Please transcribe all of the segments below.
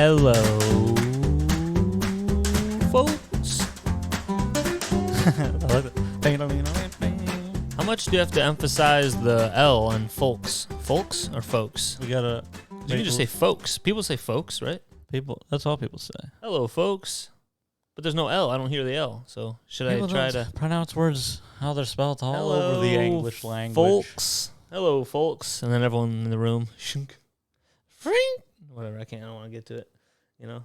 Hello, folks. How much do you have to emphasize the L on folks? Folks or folks? We gotta. You can just say folks. People say folks, right? People. That's all people say. Hello, folks. But there's no L. I don't hear the L. So should People I try to pronounce words how they're spelled all Hello, over the English language? Folks. Hello, folks. And then everyone in the room. Shink. Frink. Whatever. I don't want to get to it. You know.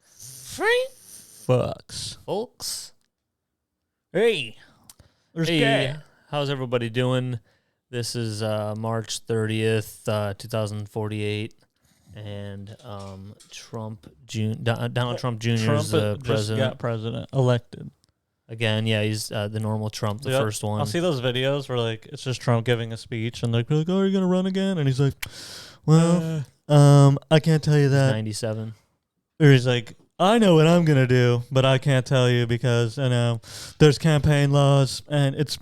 Frink. Fucks. Folks. Hey. There's Hey. gay. How's everybody doing? This is March 30th, 2048, and Donald Trump Jr. is the president. Just got president elected. Again, yeah, he's the normal Trump, the first one. I'll see those videos where like it's just Trump giving a speech and they're like, "Oh, are you gonna run again?" And he's like, "Well, I can't tell you He's that." 97. Or he's like, I know what I'm gonna do, but I can't tell you because there's campaign laws and it's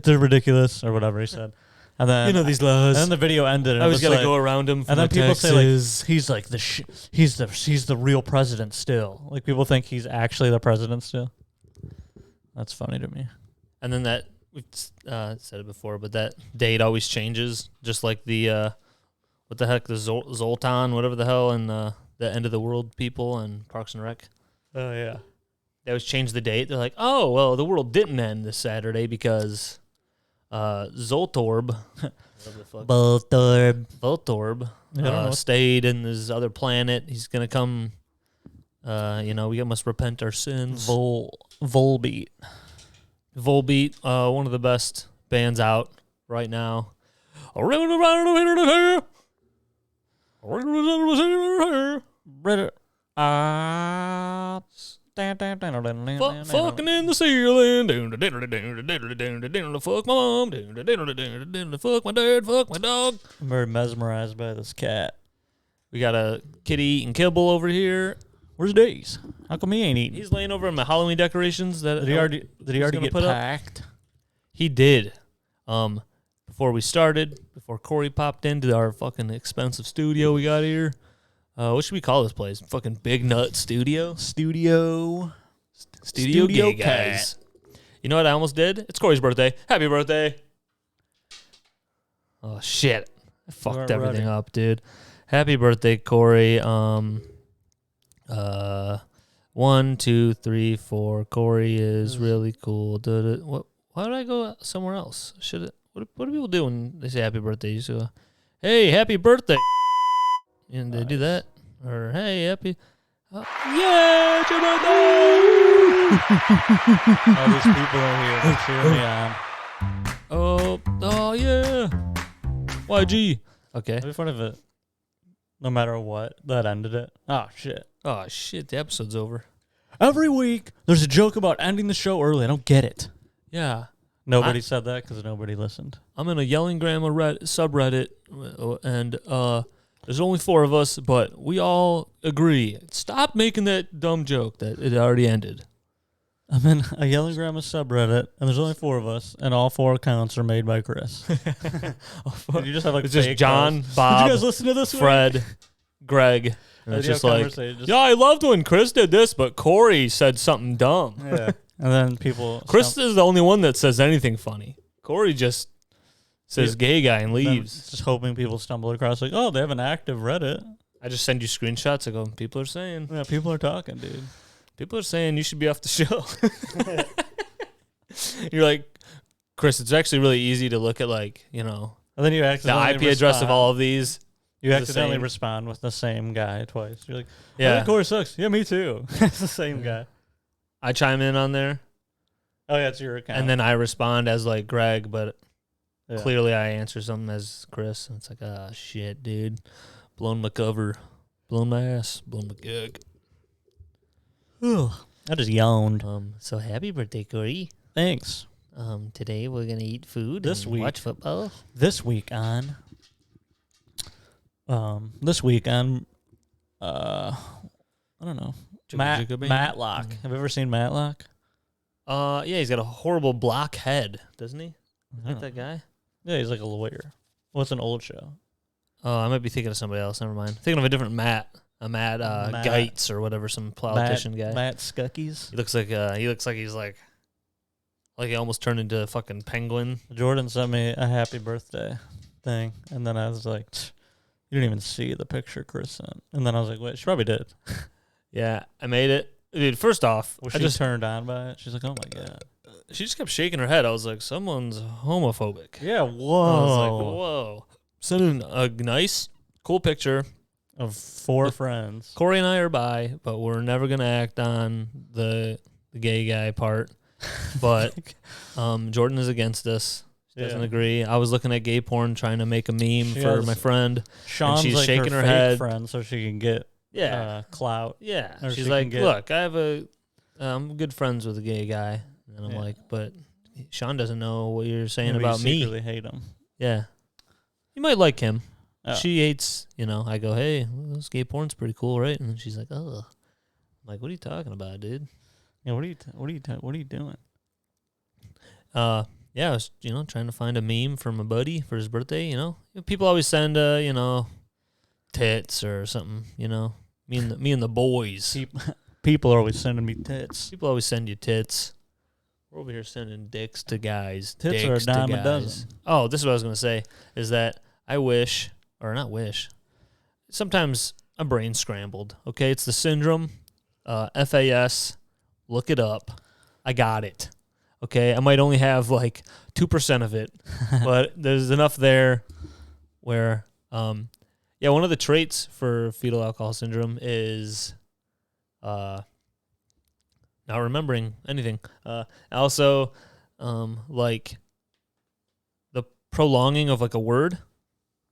ridiculous or whatever he said. And then these laws. And then the video ended. And I was gonna go around him. And then people say like he's like he's the real president still. Like people think he's actually the president still. That's funny to me. And then that we've said it before, but that date always changes, just like the what the heck, the Zoltan, whatever the hell, and the end of the world people and Parks and Rec. Oh yeah. They always change the date. They're like, oh well, the world didn't end this Saturday because Voltorb stayed in this other planet. He's gonna come. We must repent our sins. Volbeat, one of the best bands out right now. Fucking in the ceiling. Fuck my mom. Fuck my dad. Fuck my dog. I'm very mesmerized by this cat. We got a kitty eating kibble over here. Where's Daze? How come he ain't eating? He's laying over in my Halloween decorations. Did he already get packed? He did. Before we started, before Cory popped into our fucking expensive studio we got here. What should we call this place? Fucking Big Nut Studio? Studio gay guys. You know what I almost did? It's Cory's birthday. Happy birthday. Oh, shit. I fucked everything up, dude. Happy birthday, Cory. 1, 2, 3, 4. Cory is really cool. Why did I go somewhere else? What do people do when they say happy birthday? You say, hey, happy birthday. And they do that. Or, hey, happy. Yeah, it's your birthday. All these people are here to cheer me on. Oh, yeah. YG. Okay. It'd be fun if it, no matter what, that ended it. Oh, shit. The episode's over. Every week, there's a joke about ending the show early. I don't get it. Yeah. Nobody said that because nobody listened. I'm in a Yelling Grandma subreddit, and there's only 4 of us, but we all agree. Stop making that dumb joke that it already ended. I'm in a Yelling Grandma subreddit, and there's only 4 of us, and all 4 accounts are made by Chris. You just have like it's just John, Bob, did you guys listen to this Fred, Greg. And it's just like, yeah, I loved when Chris did this, but Cory said something dumb. Yeah. And then people... Chris is the only one that says anything funny. Cory just says gay guy and leaves. Just hoping people stumble across like, oh, they have an active Reddit. I just send you screenshots. I go, people are saying. Yeah, people are talking, dude. People are saying you should be off the show. You're like, Chris, it's actually really easy to look at like, And then you accidentally the IP address of all of these. You accidentally respond with the same guy twice. You're like, yeah, Cory sucks. Yeah, me too. It's the same guy. I chime in on there. Oh, yeah, it's your account. And then I respond as like Greg, but clearly I answer something as Chris. And it's like, shit, dude. Blown my cover. Blown my ass. Blown my gig. I just yawned. So happy birthday, Cory. Thanks. Today we're going to eat food this and week, watch football. This week on... I don't know. Matlock. Have you ever seen Matlock? Yeah, he's got a horrible block head, doesn't he? Like that guy? Yeah, he's like a lawyer. Well, it's an old show. Oh, I might be thinking of somebody else. Never mind. Thinking of a different Matt. Matt Matt- Gaetz or whatever, some politician guy. Matt Skuckies. He looks like he's like he almost turned into a fucking penguin. Jordan sent me a happy birthday thing, and then I was like, "You didn't even see the picture Chris sent." And then I was like, "Wait, she probably did." Yeah, I made it, dude. First off, Was I she just turned on by it? She's like, "Oh my god." she just kept shaking her head. I was like, someone's homophobic. Yeah. I was like, Whoa. whoa. Sending a nice, cool picture. Of 4 friends. Cory and I are bi, but we're never gonna act on the gay guy part. But Jordan is against us. She doesn't agree. I was looking at gay porn, trying to make a meme for my friend. Sean's she's like shaking her fake head. friend, so she can get clout. Yeah. Or She's she like, can get- look, I have I'm good friends with a gay guy, and I'm like, but Sean doesn't know what you're saying Maybe about you me. secretly hate him. Yeah, you might like him. Oh. She hates, I go, hey, this gay porn's pretty cool, right? And she's like, oh. I'm like, what are you talking about, dude? Yeah, what are you doing? Yeah, I was, trying to find a meme for my buddy for his birthday, People always send, tits or something, Me and the boys. People are always sending me tits. People always send you tits. We're over here sending dicks to guys. Tits dicks are a to dime a guys. dozen. Oh, this is what I was going to say, is that I wish, or not wish, sometimes a brain scrambled, okay? It's the syndrome, FAS, look it up. I got it, okay? I might only have like 2% of it, but there's enough there where, one of the traits for fetal alcohol syndrome is not remembering anything. Also, like the prolonging of like a word.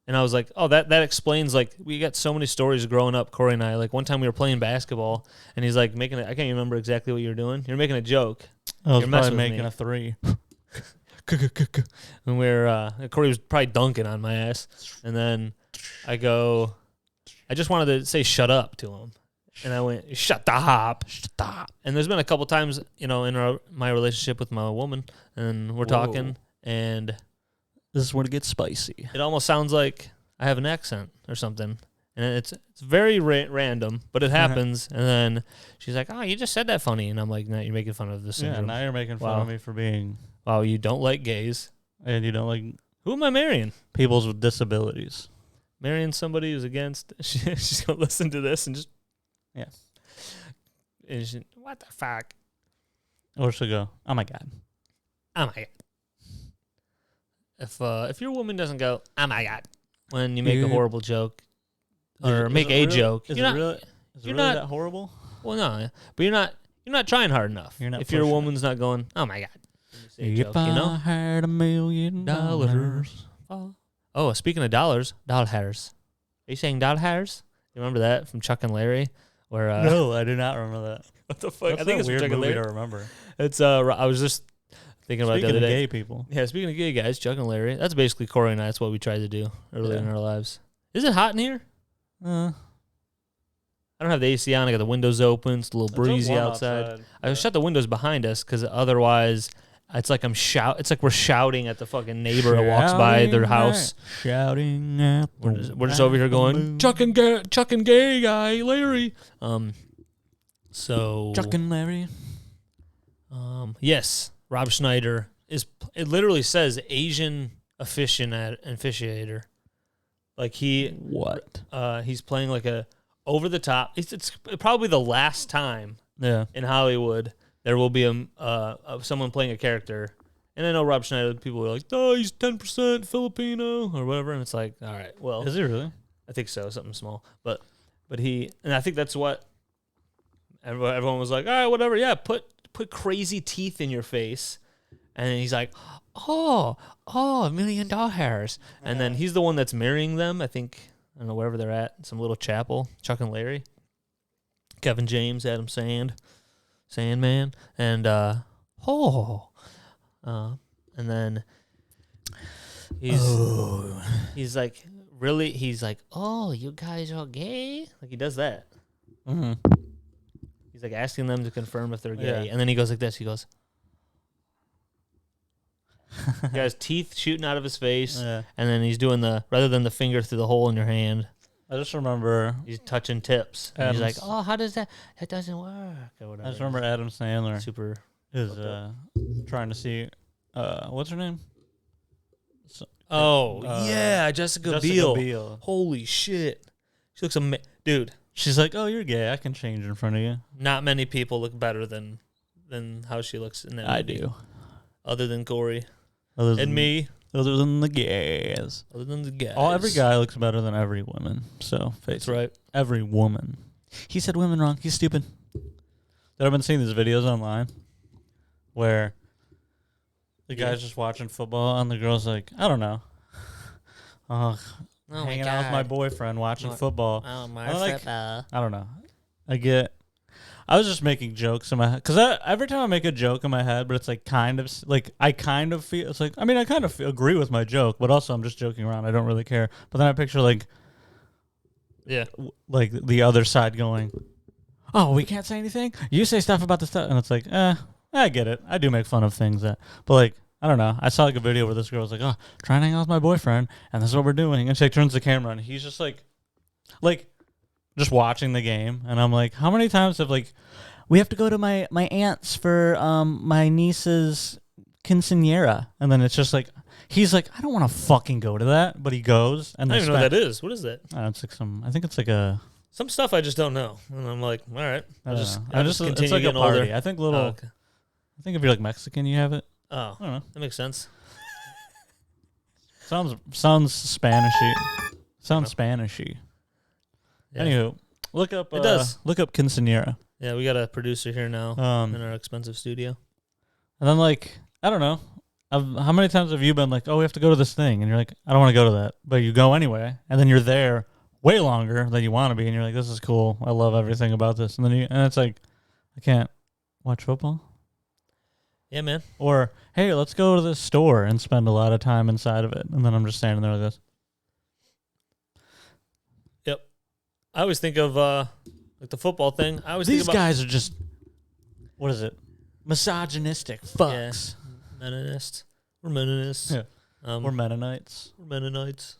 And I was like, oh, that explains, like, we got so many stories growing up, Cory and I. Like, one time we were playing basketball, and he's like making it. I can't remember exactly what you were doing. You're making a joke. I was You're probably messing with making me. a 3. And Cory was probably dunking on my ass. And then I just wanted to say shut up to him. And I went, shut the hop. Stop. And there's been a couple times, in my relationship with my woman, and we're talking, and This is when it gets spicy. it almost sounds like I have an accent or something. And it's very random, but it happens. And then she's like, oh, you just said that funny. And I'm like, no, you're making fun of the syndrome. Yeah, now you're making fun of me for being... Wow, you don't like gays. And you don't like Who am I marrying? people with disabilities. Marrying somebody who's against... She's going to listen to this and just... Yeah. And what the fuck? Or she'll go, oh my God. Oh, my God. If your woman doesn't go, oh, my God, when you make a horrible joke, or make a joke, Is you're it not... really, you're really not- that horrible? Well, no, but you're not trying hard enough. You're not if your pushing it. woman's not going, oh my God, when you say a If joke, I had $1 million. Oh, speaking of dollars, doll hairs. Are you saying doll hairs? You remember that from Chuck and Larry? Where No, I do not remember that. what the fuck? What's I think that it's from weird Chuck and movie Larry. to remember. It's I was just thinking about it Speaking the other of day. gay people. Yeah, speaking of gay guys, Chuck and Larry. That's basically Cory and I. That's what we tried to do early Yeah. in our lives. Is it hot in here? I don't have the AC on. I got the windows open. It's a little breezy outside. I shut the windows behind us because otherwise, it's like It's like we're shouting at the fucking neighbor that walks by their house. Shouting at We're just over here going Chuck and gay guy Larry. So Chuck and Larry. yes, Rob Schneider is. It literally says Asian aficionator. Like What? He's playing like a over the top. It's probably the last time Yeah. in Hollywood there will be someone playing a character. And I know Rob Schneider, people are like, oh, he's 10% Filipino or whatever. And it's like, all right, well. Is he really? I think so, something small. But he, and I think that's what everyone was like, all right, whatever. Yeah, put crazy teeth in your face. And then he's like, oh, $1 million. And then he's the one that's marrying them, I think. I don't know, wherever they're at, some little chapel, Chuck and Larry, Kevin James, Adam Sandman, and and then he's like, really, he's like, oh, you guys are gay? Like he does that. Mm-hmm. He's like asking them to confirm if they're gay, Yeah. and then he goes like this. He goes, he has teeth shooting out of his face. Yeah. And then he's doing rather than the finger through the hole in your hand, I just remember he's touching tips. And he's like, Adam's- oh, how does that? That doesn't work or whatever. I just remember Adam Sandler Super. is trying to see what's her name? Oh yeah, Jessica Biel. Holy shit, she looks dude. She's like, oh, you're gay. I can change in front of you. Not many people look better than how she looks in that movie. I do. Other than Cory And me. Other than the gays. Other than the guys. Every guy looks better than every woman. So face That's right. Every woman. He said women wrong. He's stupid. I've been seeing these videos online where the guy's just watching football and the girl's like, I don't know. Hanging out with my boyfriend watching football. Oh, my football. I don't know. I was just making jokes in my head. Because every time I make a joke in my head, but it's like kind of, like, I kind of feel, it's like, I mean, I kind of agree with my joke, but also I'm just joking around. I don't really care. But then I picture, like, like the other side going, oh, we can't say anything? You say stuff about the stuff. And it's like, I get it. I do make fun of things but like, I don't know. I saw like a video where this girl was like, oh, trying to hang out with my boyfriend, and this is what we're doing. And she like, turns the camera on, and he's just like just watching the game. And I'm like, how many times have like, we have to go to my aunt's for my niece's quinceañera, and then it's just like, he's like, I don't want to fucking go to that, but he goes. And I don't even know what that is. What is that? It's like I think it's like a. Some stuff I just don't know, and I'm like, all right, I just continue it's like a party. Older. I think okay. I think if you're like Mexican, you have it. Oh, I don't know. That makes sense. Sounds Spanishy. Sounds Spanishy. Yeah. Anywho, look up. It does. Look up quinceañera. Yeah, we got a producer here now in our expensive studio. And then like, I don't know. How many times have you been like, oh, we have to go to this thing, and you're like, I don't want to go to that, but you go anyway, and then you're there way longer than you want to be, and you're like, this is cool. I love everything about this, and then and it's like, I can't watch football. Yeah, man. Or, hey, let's go to this store and spend a lot of time inside of it. And then I'm just standing there like this. Yep. I always think of like the football thing. These guys are just, what is it? Misogynistic fucks. Yeah. Mennonists. We're Mennonists. Yeah. We're Mennonites. We're Mennonites.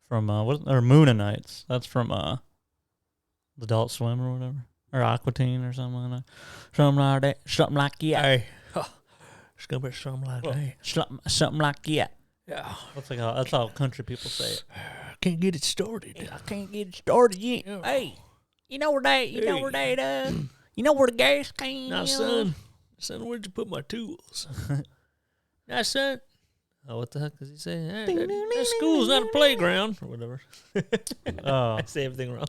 From, or Moonanites. That's from Adult Swim or whatever. Or Aqua Teen or something like that. Something like that. Something like that. Hey. It's gonna be something like that. Something like that. Yeah. That's how country people say it. Can't get it started. I can't get it started yet. Yeah. Hey, you know where the gas can? Now, son, where'd you put my tools? Now, son. Oh, what the heck does he say? Hey, that school's not a playground or whatever. I say everything wrong.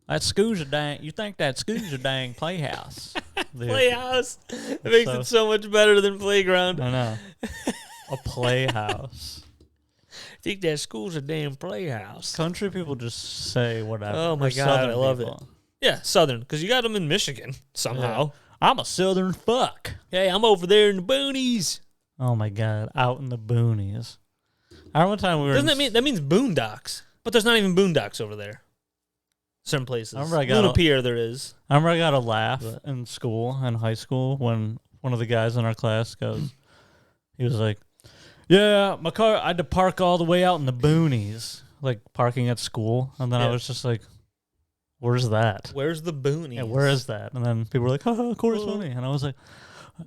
That school's a dang. You think that school's a dang playhouse? Playhouse. It makes it so much better than playground. I know. A playhouse. Think that school's a damn playhouse. Country people just say whatever. Oh my God, I love it. Yeah, Southern, because you got them in Michigan somehow. Yeah. I'm a Southern fuck. Hey, I'm over there in the boonies. Oh my God, out in the boonies. I remember one time we were. Doesn't that means boondocks? But there's not even boondocks over there. Certain places. I there is. I remember I got a laugh in school, in high school, when one of the guys in our class goes, he was like, yeah, my car, I had to park all the way out in the boonies, like parking at school. And then I was just like, where's that? Where's the boonies? Yeah, where is that? And then people were like, haha, Cory's funny. And I was like,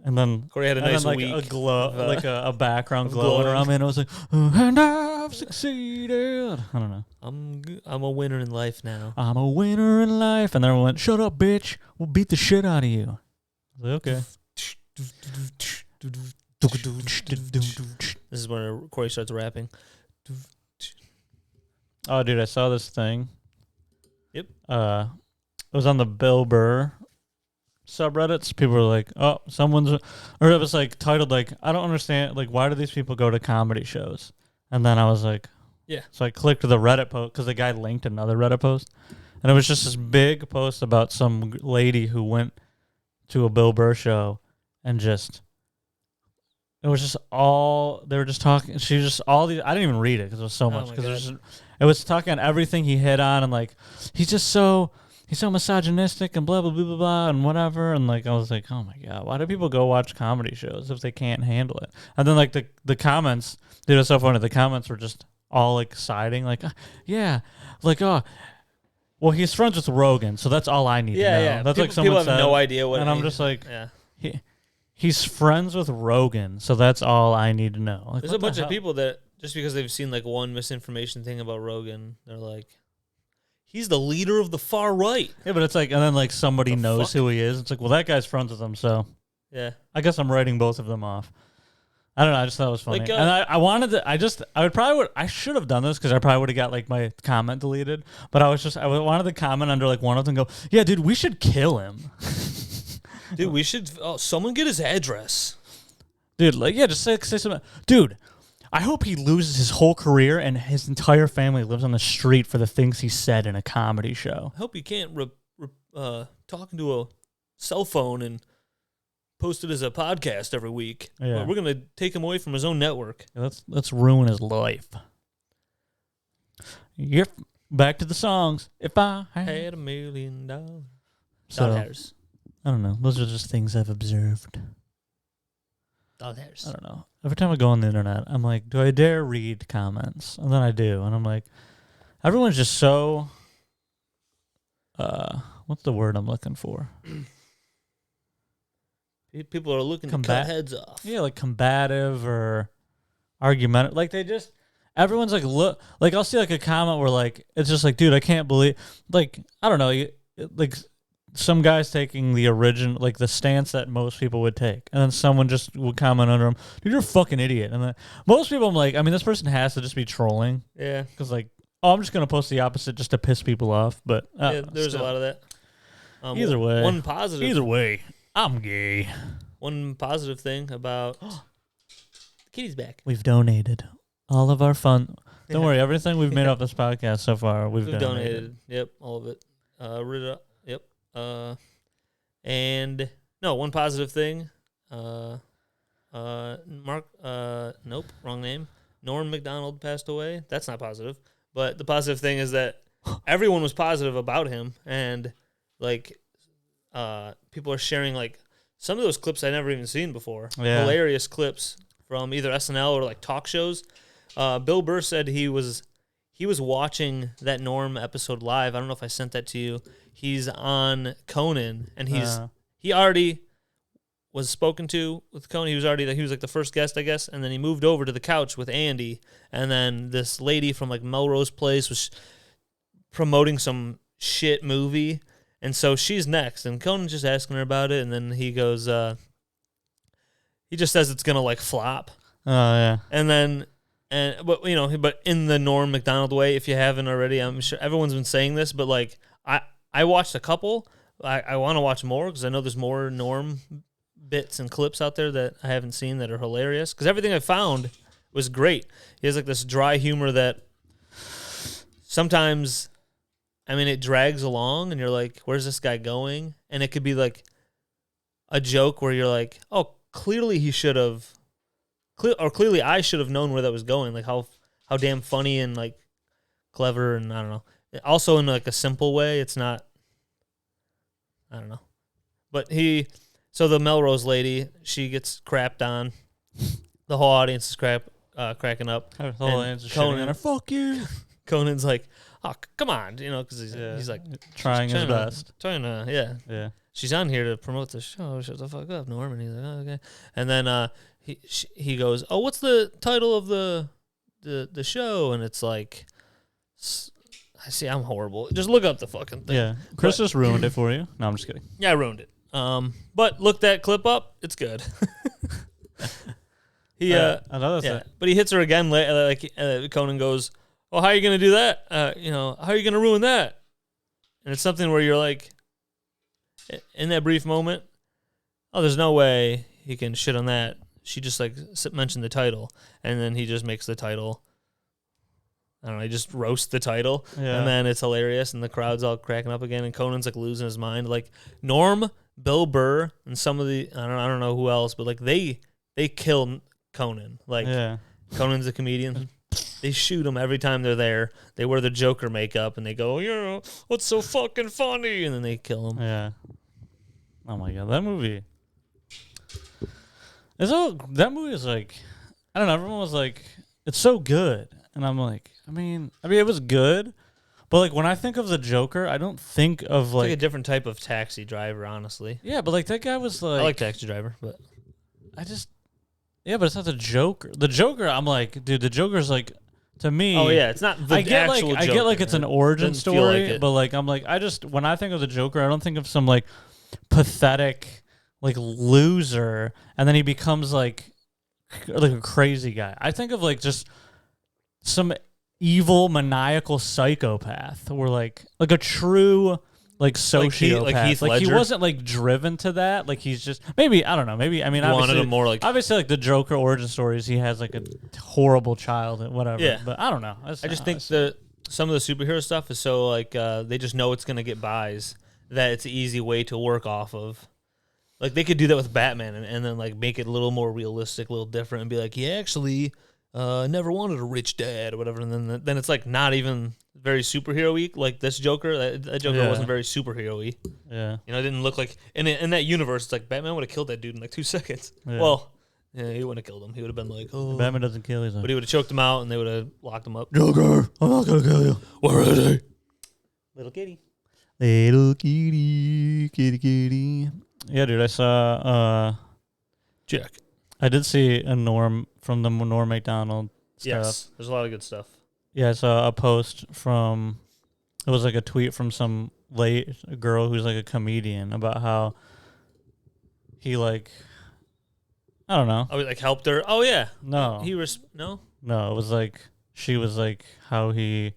and then Cory had a nice like week. A glow, like a background glowing around me. And I was like, and I've succeeded. I don't know. I'm a winner in life now. I'm a winner in life. And then everyone went, shut up, bitch. We'll beat the shit out of you. I was like, okay. This is when Cory starts rapping. Oh, dude, I saw this thing. Yep. It was on the Bill Burr subreddits. People were like, oh, or it was like titled like, I don't understand, like, why do these people go to comedy shows? And then I was like, yeah. So I clicked the Reddit post because the guy linked another Reddit post. And it was just this big post about some lady who went to a Bill Burr show and just, it was just all, they were just talking, she was just all these, I didn't even read it because it was so much. Because it was talking on everything he hit on and like, he's so misogynistic and blah, blah, blah, blah, blah, and whatever. And like, I was like, oh my God, why do people go watch comedy shows if they can't handle it? And then like the comments, dude, it was so funny. The comments were just all like siding, like, yeah, like, oh, Well, he's friends with Rogan, so that's all I need to know. Yeah. That's people, like someone people said, have no idea what. and I'm just like, yeah. he's friends with Rogan, so that's all I need to know. Like, There's a bunch of people that just because they've seen like one misinformation thing about Rogan, they're like, he's the leader of the far right. Yeah, but it's like, and then like somebody knows who he is. It's like, well, that guy's friends with him, so yeah. I guess I'm writing both of them off. I don't know. I just thought it was funny, Like, and I wanted to. I should have done this because I probably would have got like my comment deleted. But I wanted to comment under like one of them. And go, yeah, dude, we should kill him. Dude, we should. Oh, someone get his address. Dude, like, yeah, just say something. Dude, I hope he loses his whole career and his entire family lives on the street for the things he said in a comedy show. I hope he can't talk into a cell phone and post it as a podcast every week. Yeah. We're gonna take him away from his own network. Let's ruin his life. Yep. Back to the songs. If I had $1 million. So, Harris. I don't know. Those are just things I've observed. Harris. I don't know. Every time I go on the internet, I'm like, do I dare read comments? And then I do. And I'm like, everyone's just so, what's the word I'm looking for? People are looking to cut heads off. Yeah, like combative or argumentative. Like everyone's like, look, like I'll see like a comment where like, it's just like, dude, I can't believe, like, I don't know, like some guy's taking the original, like the stance that most people would take. And then someone just would comment under him, dude, you're a fucking idiot. And then most people, I'm like, I mean, this person has to just be trolling. Yeah. Because like, oh, I'm just going to post the opposite just to piss people off. But yeah, there's a lot of that. Either way. One positive. Either way. I'm gay. One positive thing about Kitty's back. We've donated all of our fun. Don't worry, everything we've made off this podcast so far, we've donated. Yep, all of it. Yep. And no, one positive thing. Nope, wrong name. Norm McDonald passed away. That's not positive. But the positive thing is that everyone was positive about him, and like people are sharing like some of those clips I never even seen before. Yeah. Hilarious clips from either SNL or like talk shows. Bill Burr said he was watching that Norm episode live. I don't know if I sent that to you. He's on Conan, and he already was spoken to with Conan. He was like the first guest, I guess, and then he moved over to the couch with Andy, and then this lady from like Melrose Place was promoting some shit movie. And so she's next, and Conan's just asking her about it, and then he goes, he just says it's gonna like flop. Oh yeah. But in the Norm McDonald way, if you haven't already, I'm sure everyone's been saying this, but like I watched a couple. I want to watch more because I know there's more Norm bits and clips out there that I haven't seen that are hilarious. Because everything I found was great. He has like this dry humor that sometimes. I mean, it drags along, and you're like, where's this guy going? And it could be like a joke where you're like, oh, clearly he should have, or clearly I should have known where that was going. Like how damn funny and like clever, and I don't know. Also in like a simple way, it's not, I don't know. But so the Melrose lady, she gets crapped on. The whole audience is cracking up. The whole audience is shitting on her. Fuck you. Conan's like, oh, come on, because he's like trying his best. Yeah. She's on here to promote the show. Shut the fuck up, Norm. And he's like, oh, okay. And then he goes, oh, what's the title of the show? And it's like, I see, I'm horrible. Just look up the fucking thing. Yeah, Chris just ruined it for you. No, I'm just kidding. Yeah, I ruined it. But look that clip up. It's good. Another thing. But he hits her again. Conan goes, oh, how are you going to do that? How are you going to ruin that? And it's something where you're like, in that brief moment, oh, there's no way he can shit on that. She just like mentioned the title, and then he just makes the title. I don't know. He just roasts the title, and then it's hilarious, and the crowd's all cracking up again, and Conan's like losing his mind. Like Norm, Bill Burr, and some of the I don't know who else, but like they kill Conan. Like Conan's a comedian. They shoot him every time they're there. They wear the Joker makeup, and they go, what's so fucking funny? And then they kill him. Yeah. Oh, my God. That movie. That movie is like, I don't know. Everyone was like, it's so good. And I'm like, I mean, it was good, But like when I think of the Joker, I don't think of It's like like a different type of taxi driver, honestly. yeah, but like that guy was like I like Taxi Driver, but yeah, but it's not the Joker. The Joker, I'm like, dude, the Joker's like to me. oh yeah, it's not the I get actual like Joker. I get like it's an origin Doesn't feel story, like it. but like I'm like I just when I think of the Joker, I don't think of some like pathetic like loser, and then he becomes like a crazy guy. I think of like just some evil maniacal psychopath, or like a true like sociopath. Like Heath He Ledger? wasn't like driven to that. Like he's just maybe I don't know. Maybe I mean You wanted obviously him more like obviously like the Joker origin stories. He has like a horrible childhood, whatever. Yeah. But I don't know. I just think some of the superhero stuff is so like they just know it's gonna get buys that it's an easy way to work off of. Like they could do that with Batman and then like make it a little more realistic, a little different, and be like, yeah, actually, never wanted a rich dad or whatever. And then it's like not even very superhero-y. Like this Joker, that Joker wasn't very superhero-y. Yeah. You know, it didn't look like in that universe. It's like Batman would have killed that dude in like 2 seconds. Yeah. Well, yeah, he wouldn't have killed him. He would have been like, oh, Batman doesn't kill his own. but he would have choked him out, and they would have locked him up. Joker, I'm not gonna kill you. Where are they? Little kitty. Little kitty, kitty, kitty. Yeah, dude, I saw. Jack. I did see a Norm from the Norm McDonald stuff. Yes, there's a lot of good stuff. Yeah, I saw a post from. It was like a tweet from some girl who's like a comedian about how he like. I don't know. Oh, he, like helped her. Oh yeah. No. No. No, it was like she was like how he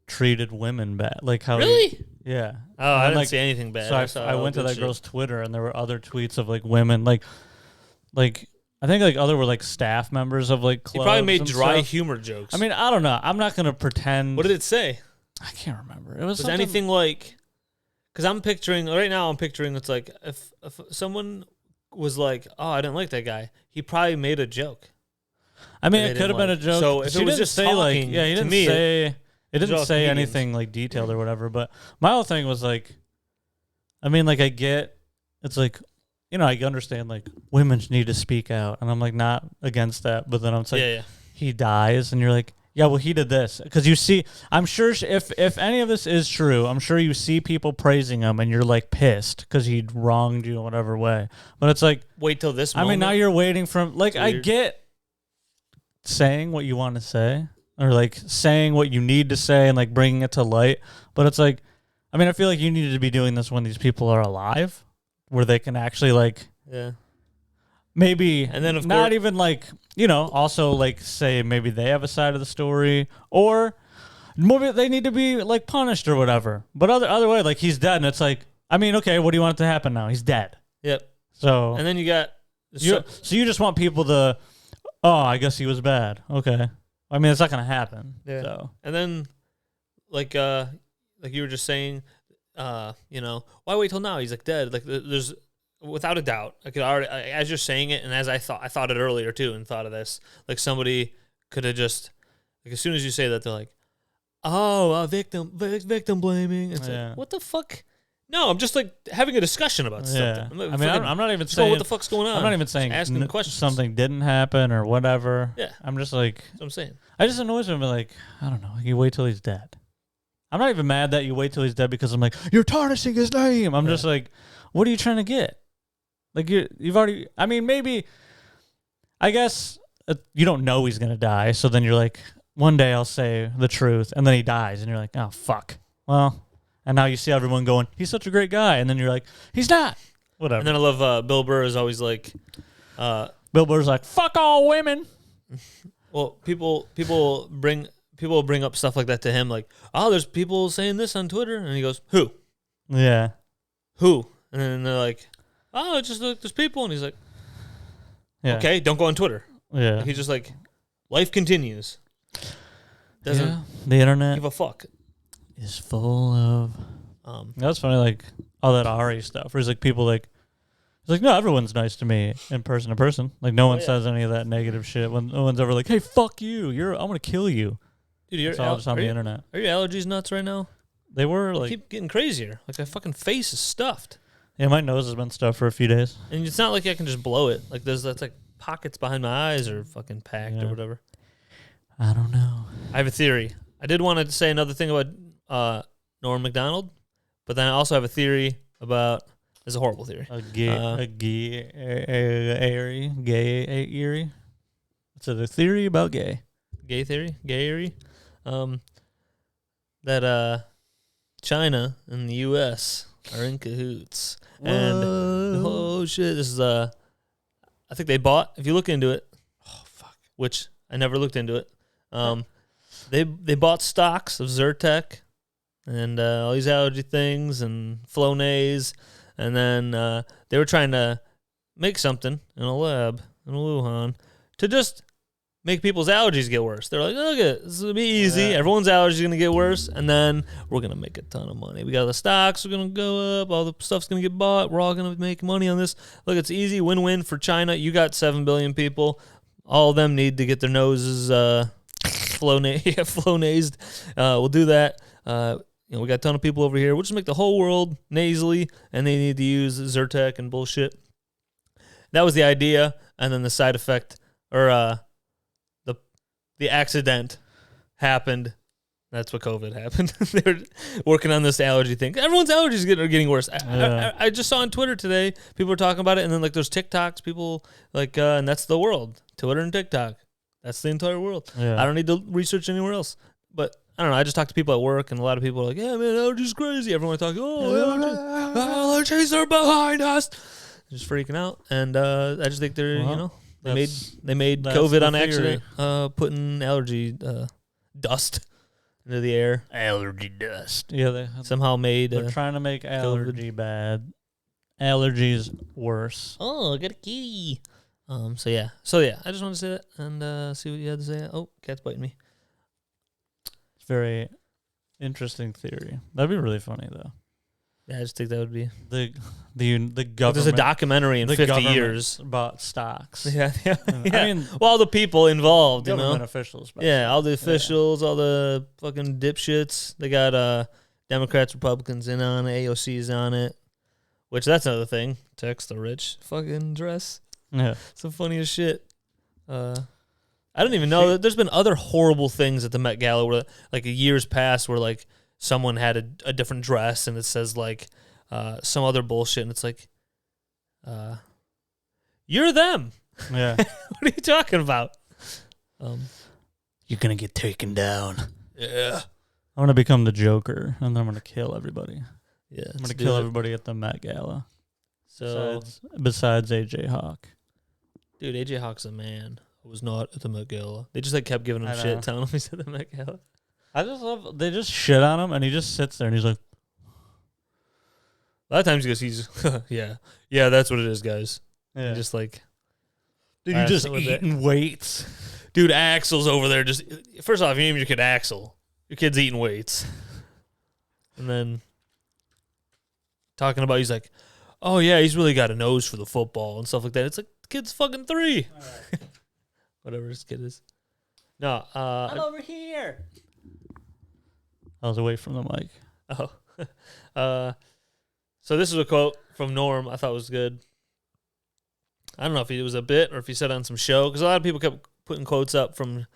treated women bad, like how Really? yeah. Oh, I didn't like, see anything bad. So I went to that shit. girl's Twitter and there were other tweets of like women like I think like other were like staff members of like He clubs. probably made and dry stuff. humor jokes. I mean, I don't know. I'm not gonna pretend. What did it say? I can't remember. It was Was something- anything like? Because I'm picturing right now. I'm picturing it's like if someone was like, "Oh, I didn't like that guy," he probably made a joke. I mean, they it could have didn't been a like. joke. So if She it was didn't just say like, talking, yeah, he to didn't me, say. It these are didn't all say comedians. anything like detailed or whatever. But my whole thing was like, I mean, like I get, it's like, you know, I understand like women need to speak out, and I'm like not against that. But then I'm like, yeah. he dies, and you're like, yeah, well, he did this because you see. I'm sure if any of this is true, I'm sure you see people praising him, and you're like pissed because he wronged you in whatever way. But it's like, Wait till this. I mean, now you're waiting from like It's I weird. get saying what you want to say or like saying what you need to say and like bringing it to light, but it's like, I mean, I feel like you needed to be doing this when these people are alive, where they can actually like Yeah. maybe And then, of not course- even like, you know, also like say maybe they have a side of the story or maybe they need to be like punished or whatever. But other way, like he's dead, and it's like, I mean, okay, what do you want it to happen now? He's dead. Yep. So And then you got. so you just want people to, oh, I guess he was bad. Okay. I mean, it's not going to happen. Yeah. So. And then, like you were just saying, you know, why wait till now? He's like dead. Like there's, without a doubt, I could already, as you're saying it, and as I thought it earlier too, and thought of this, like somebody could have just, like as soon as you say that, they're like, oh, victim blaming. It's Yeah. like, what the fuck? No, I'm just like having a discussion about Yeah. something. I mean, I'm not even just going, saying what the fuck's going on? I'm not even saying Just asking questions. something didn't happen or whatever. Yeah. I'm just like, That's what I'm saying. I just annoys me. Like, I don't know. You wait till he's dead. I'm not even mad that you wait till he's dead because I'm like, you're tarnishing his name. I'm just like, what are you trying to get? Like you've already. I mean, maybe. I guess you don't know he's gonna die, so then you're like, one day I'll say the truth, and then he dies, and you're like, oh fuck. Well, and now you see everyone going, he's such a great guy, and then you're like, he's not. Whatever. And then I love Bill Burr is always like, Bill Burr's like, fuck all women. well, people bring up stuff like that to him, like, oh, there's people saying this on Twitter, and he goes, who? Yeah. Who? And then they're like, oh, it's just like there's people, and he's like, Yeah. okay, don't go on Twitter. Yeah. Like, he's just like, life continues. Doesn't Yeah. The internet give a fuck. is full of. That's funny, like all that Ari stuff. Where he's like people like, he's like, no, everyone's nice to me in person to person. Like no one yeah. says any of that negative shit. When no one's ever like, hey, fuck you. I'm gonna kill you. Dude, It's all just on the internet. Are your allergies nuts right now? They were They like, keep getting crazier. Like my fucking face is stuffed, yeah, my nose has been stuffed for a few days. and it's not like I can just blow it. Like that's like pockets behind my eyes are fucking packed Yeah. or whatever. I don't know. I have a theory. I did want to say another thing about Norm Macdonald, but then I also have a theory about. It's a horrible theory. Gay theory. It's a theory about gay. Gay theory. That China and the U.S. are in cahoots. Whoa. And oh shit, this is I think they bought. If you look into it, which I never looked into it. They bought stocks of Zyrtec and all these allergy things and Flonase, and then they were trying to make something in a lab in Wuhan to just make people's allergies get worse. They're like, look at this will be easy. Yeah. Everyone's allergies are gonna get worse, and then we're gonna make a ton of money. We got the stocks are gonna go up. All the stuff's gonna get bought. We're all gonna make money on this. Look, it's easy win-win for China. You got 7 billion people. All of them need to get their noses Flonased. We'll do that. We got a ton of people over here. We'll just make the whole world nasally, and they need to use Zyrtec and bullshit. That was the idea, and then the side effect, or the accident happened. That's what COVID happened. They were working on this allergy thing. Everyone's allergies are getting worse. I just saw on Twitter today, people were talking about it, and then like there's TikToks, people like, and that's the world. Twitter and TikTok. That's the entire world. Yeah. I don't need to research anywhere else. But I don't know. I just talk to people at work, and a lot of people are like, yeah, man, allergies crazy. Everyone talking, allergies are behind us. Just freaking out. And I just think they're, they made COVID on accident, putting allergy dust into the air. Allergy dust. Yeah, they somehow made. They're trying to make allergy bad. Allergies worse. Oh, I got a kitty. So yeah. I just want to say that and see what you had to say. Oh, cat's biting me. It's very interesting theory. That'd be really funny though. Yeah, I just think that would be the government. There's a documentary in 50 years about stocks. Yeah. I mean, well, all the people involved, government officials. Yeah, all the officials, all the fucking dipshits. They got Democrats, Republicans in on it. AOC's on it. Which that's another thing. Text the rich fucking dress. Yeah, it's the funniest shit. I don't even know. There's been other horrible things at the Met Gala where, like, years past, where like someone had a different dress and it says like some other bullshit, and it's like, you're them. Yeah. What are you talking about? You're gonna get taken down. Yeah. I'm gonna become the Joker, and then I'm gonna kill everybody. Yeah, I'm gonna kill everybody at the Met Gala. So besides AJ Hawk. Dude, AJ Hawk's a man who was not at the Met Gala. They just like kept giving him shit, telling him he's at the Met Gala. I just love they just shit on him, and he just sits there and he's like. A lot of times he goes, yeah, that's what it is, guys. Yeah. And just like, dude, you just eating weights. Dude, Axel's over there. Just first off, you name your kid Axel. Your kid's eating weights, and then talking about he's like, oh yeah, he's really got a nose for the football and stuff like that. It's like the kid's fucking 3. Right. Whatever this kid is. No, I'm over here. I was away from the mic. Oh. So this is a quote from Norm I thought was good. I don't know if it was a bit or if he said on some show, because a lot of people kept putting quotes up from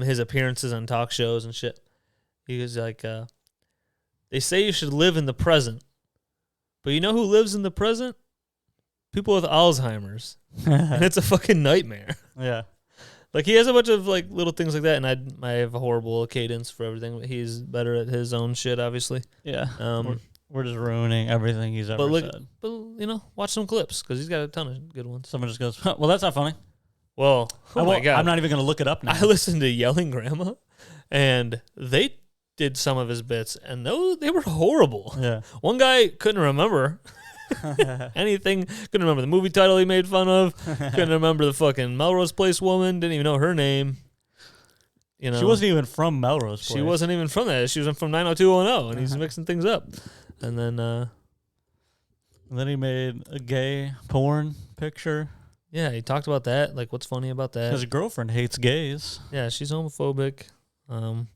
his appearances on talk shows and shit. He was like, they say you should live in the present, but you know who lives in the present? People with Alzheimer's. And it's a fucking nightmare. Yeah. Like, he has a bunch of like little things like that, and I have a horrible cadence for everything, but he's better at his own shit, obviously. Yeah. We're just ruining everything he's ever said. But, watch some clips, because he's got a ton of good ones. Someone just goes, well, that's not funny. Well, my God. I'm not even going to look it up now. I listened to Yelling Grandma, and they did some of his bits, and they were horrible. Yeah. One guy couldn't remember anything. Couldn't remember the movie title he made fun of. Couldn't remember the fucking Melrose Place woman. Didn't even know her name. She wasn't even from Melrose Place. She wasn't even from that. She was from 90210, and he's mixing things up. And then he made a gay porn picture. Yeah, he talked about that. Like, what's funny about that? His girlfriend hates gays. Yeah, she's homophobic. We're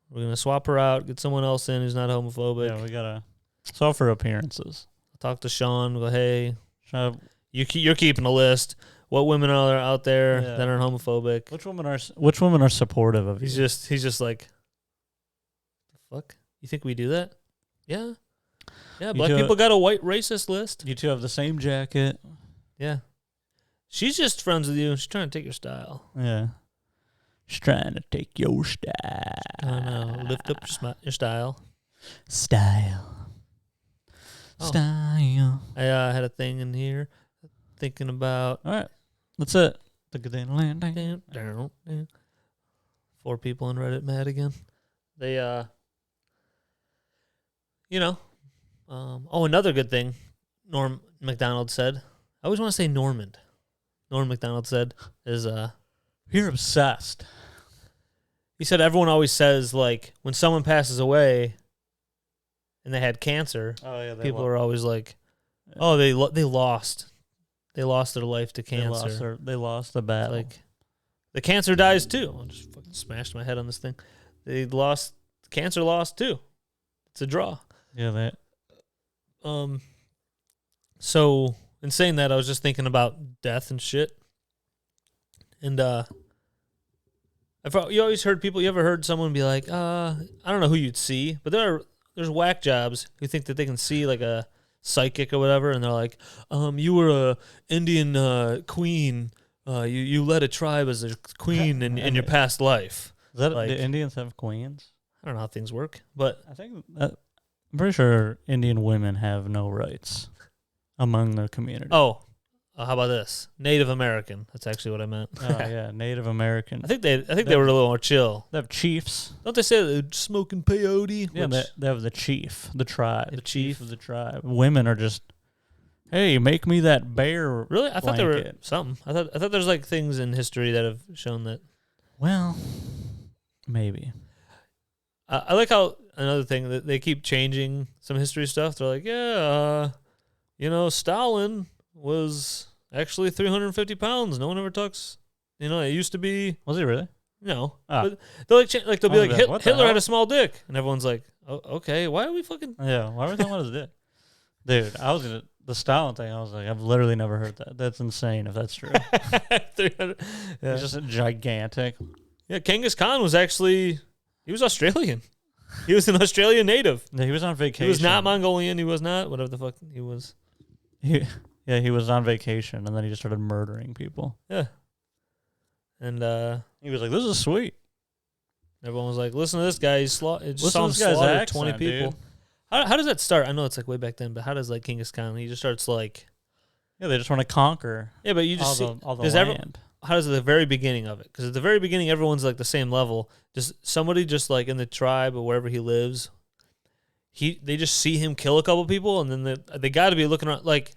gonna swap her out, get someone else in who's not homophobic. Yeah, we gotta. It's all for appearances. Talk to Sean. Go, hey, you're keeping a list. What women are there out there that aren't homophobic? Which women are supportive of you? He's just like, Fuck. You think we do that? Yeah. Yeah, You black do people it. got a white racist list. You two have the same jacket. Yeah. She's just friends with you. She's trying to take your style. Yeah. She's trying to take your style. I don't know. Lift up your style. Style. Oh. Style. I had a thing in here thinking about All right. That's it. down. 4 people on Reddit mad again. They another good thing Norm MacDonald said. I always want to say Normand. Norm MacDonald said is You're obsessed. he said everyone always says like when someone passes away and they had cancer, Oh yeah, people are always like, oh, they lost their life to cancer. They lost the battle. Like the cancer dies too. I just fucking smashed my head on this thing. Cancer lost too. It's a draw. Yeah, that. So in saying that, I was just thinking about death and shit. And you always heard people. You ever heard someone be like, I don't know who you'd see, but there's whack jobs who think that they can see like a psychic or whatever, and they're like, you were a Indian queen. You led a tribe as a queen in your past life. Is that like, do Indians have queens? I don't know how things work, but I think I'm pretty sure Indian women have no rights among their community. how about this? Native American. That's actually what I meant. Oh yeah, Native American. I think they were a little more chill. They have chiefs. Don't they say they're smoking peyote? Yeah, they have the chief, the tribe, The chief of the tribe. Women are just, hey, make me that bear. Really? I thought there were blanket. something. I thought there's like things in history that have shown that. Well, maybe. I like how another thing that they keep changing some history stuff. They're like, Stalin was actually 350 pounds. No one ever talks. It used to be. Was he really? No. Ah. But they'll they'll be like, what the Hitler hell? had a small dick, and everyone's like, oh, okay, why are we fucking? Yeah. Why are we talking about his dick? Dude, the Stalin thing. I was like, I've literally never heard that. That's insane. If that's true, 300. Yeah. he's just a gigantic. Yeah, Genghis Khan was actually he was Australian. He was an Australian native. Yeah, he was on vacation. He was not Mongolian. He was not whatever the fuck he was. He was on vacation, and then he just started murdering people. Yeah. And He was like, "This is sweet." everyone was like, "Listen to this guy. He's saw him Listen to this guy's slaughter accent, 20 people." dude. How does that start? I know it's like way back then, but how does like Genghis Khan? He just starts like Yeah, they just want to conquer yeah, but you just all the does land. how does the very beginning of it? Because at the very beginning, everyone's like the same level. Just somebody just like in the tribe or wherever he lives, they just see him kill a couple people, and then they got to be looking around like.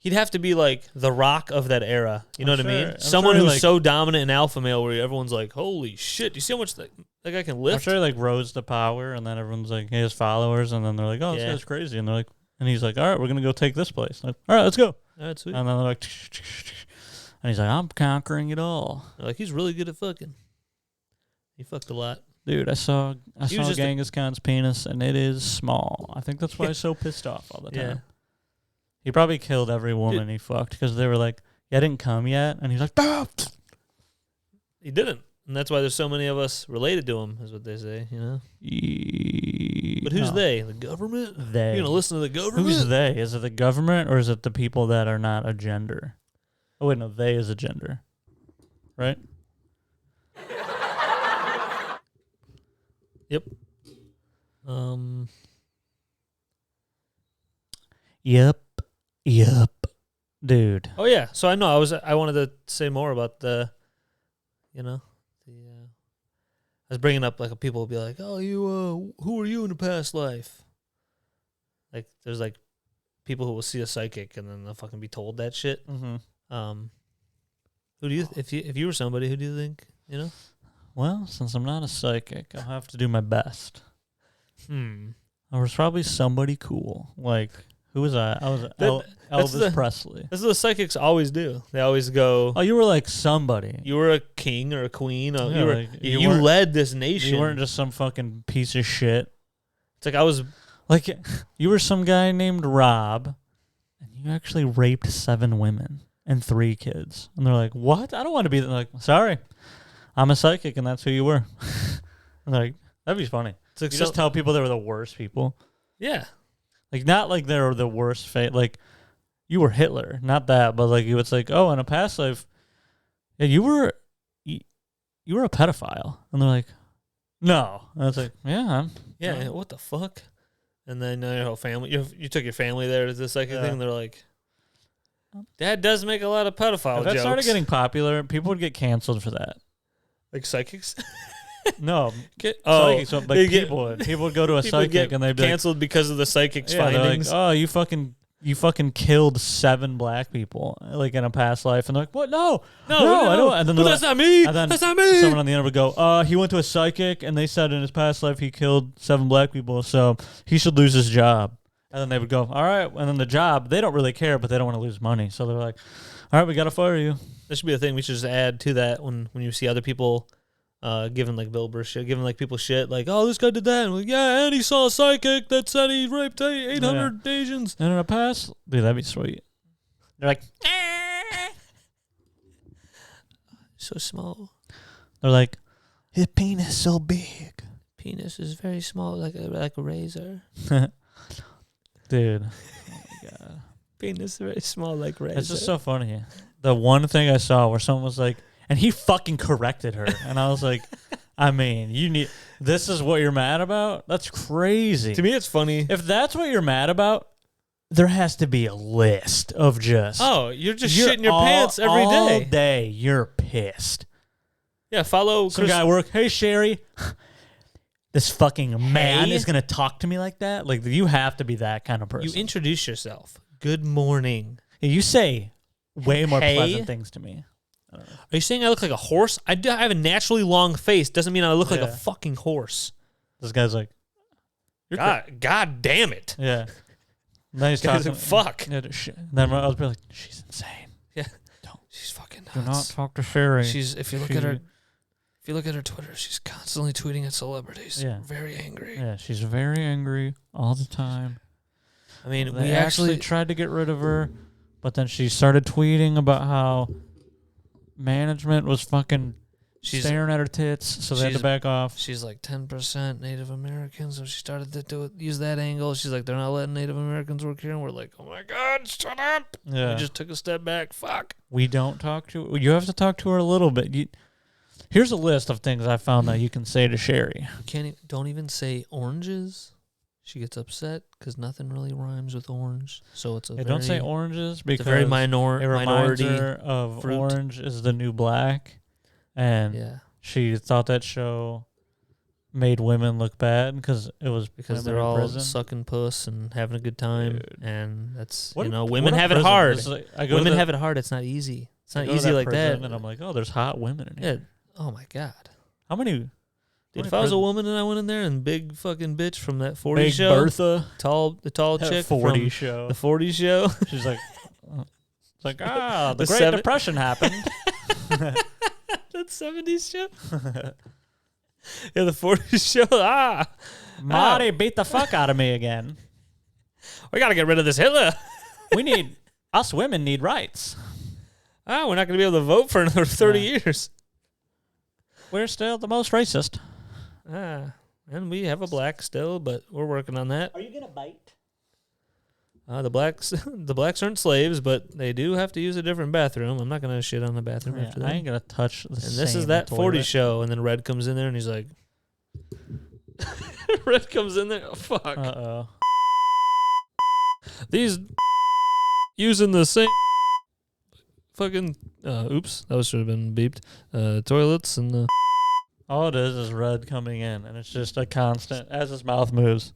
He'd have to be like the Rock of that era. You know what I mean? Someone sure, who's like- so dominant in alpha male where everyone's like, holy shit, do you see how much that guy can I'm lift? sure he like rose to power, and then everyone's like his followers, and then they're like, "Oh, this Yeah. guy's crazy," and they're like, and he's like, "All right, we're gonna go take this place." Like, all right, let's go. That's sweet. And then they're like, and he's like, "I'm conquering it all." Like, he's really good at fucking. He fucked a lot. Dude, I saw was just a- Genghis Khan's penis, and it is small. I think that's why he's so pissed off all the time. Yeah. He probably killed every woman he fucked because they were like, "Yeah, I didn't come yet," and he's like, "Ah!" He didn't. And that's why there's so many of us related to him, is what they say, But who's No. they? The government? They. You're going to listen to the government? Who's they? Is it the government or is it the people that are not a gender? Oh wait, no, they is a gender, right? Yep. Yep, dude. Oh, yeah. So I know. I wanted to say more about I was bringing up, like, people would be like, oh, who were you in a past life? Like, there's, like, people who will see a psychic and then they'll fucking be told that shit. Mm-hmm. Who do you, if you were somebody, who do you think, Well, since I'm not a psychic, I'll have to do my best. I was probably somebody cool. Like, who was I? I was Elvis Presley. That's what the psychics always do. They always go, Oh, you were like somebody. you were a king or a queen. Yeah, You weren't- led this nation. You weren't just some fucking piece of shit. It's like I was. Like, you were some guy named Rob, and you actually raped 7 women and 3 kids. And they're like, what? I don't want to be. They're like, sorry, I'm a psychic, and that's who you were. And they're like, that'd be funny. It's like You just tell people they were the worst people. Yeah. Like, not like they were the worst fate. Like, you were Hitler. Not that, but like, it's like, oh, in a past life, yeah, you were a pedophile. And they're like, no. And I was like, yeah. Yeah, what the fuck? And then your whole family, you took your family there to the psychic thing, and they're like, Dad does make a lot of pedophile if jokes. that started getting popular, people would get canceled for that. Like psychics? No. Psychics, like people would go to a psychic and they'd be canceled because of the psychic's like, findings. Oh, you fucking killed 7 black people like in a past life, and they're like, what? No, I don't. And then that's not me. That's not me. Someone on the end would go, he went to a psychic, and they said in his past life he killed 7 black people, so he should lose his job. And then they would go, all right. And then the job, they don't really care, but they don't want to lose money, so they're like, all right, we got to fire you. This should be a thing we should just add to that when you see other people giving like Bill Burr shit, giving like people shit, like, oh, this guy did that, and like, yeah, and he saw a psychic that said he raped 800 Asians. And in a past, dude, that'd be sweet. They're like, so small. They're like, his penis so big. Penis is very small, like a razor. Dude, oh my god, penis is very small, like razor. It's just so funny. The one thing I saw where someone was like, and he fucking corrected her, and I was like, I mean, this is what you're mad about? That's crazy. To me, it's funny. If that's what you're mad about, there has to be a list of just... Oh, you're shitting your pants every day. All day, you're pissed. Yeah, follow some guy at work. Hey, Sherry, this fucking man is going to talk to me like that? Like, you have to be that kind of person. You introduce yourself. Good morning. You say way more pleasant things to me. Are you saying I look like a horse? I have a naturally long face. Doesn't mean I look like a fucking horse. This guy's like, God damn it. Yeah. Then he's talking. Fuck. Then I was like, she's insane. Yeah. She's fucking nuts. Do not talk to Sherry. If you look at her Twitter, she's constantly tweeting at celebrities. Yeah. Very angry. Yeah, she's very angry all the time. I mean, we actually tried to get rid of her, but then she started tweeting about how management was fucking staring at her tits, so they had to back off. She's like 10% Native American, so she started to use that angle. She's like, they're not letting Native Americans work here, and we're like, oh my God, shut up. Yeah. We just took a step back. Fuck. We don't talk to her. You have to talk to her a little bit. Here's a list of things I found that you can say to Sherry. Don't even say oranges. She gets upset because nothing really rhymes with orange. So it's don't say oranges because it's a very it reminds minority her of fruit. Orange is the New Black. And she thought that show made women look bad because they're all sucking puss and having a good time. Dude. And that's, women have it hard. Women have it hard. It's not easy. It's not easy like that. And I'm like, oh, there's hot women in here. Oh my God. How many... Dude, if I was a woman and I went in there and big fucking bitch from that 40 show, Bertha, the tall chick 40 from show, the 40 show, she's like, the Great Depression happened. That 70s show, yeah, the 40s show. Marty beat the fuck out of me again. We gotta get rid of this Hitler. Us women need rights. We're not gonna be able to vote for another 30 years. We're still the most racist. And we have a black still, but we're working on that. Are you gonna bite? The blacks aren't slaves, but they do have to use a different bathroom. I'm not gonna shit on the bathroom after that. I ain't gonna touch the And this is that 40 show, and then Red comes in there and he's like, Red comes in there. Oh, fuck. Uh-oh. These using the same fucking oops, that should have been beeped. Toilets and all it is Red coming in, and it's just a constant as his mouth moves.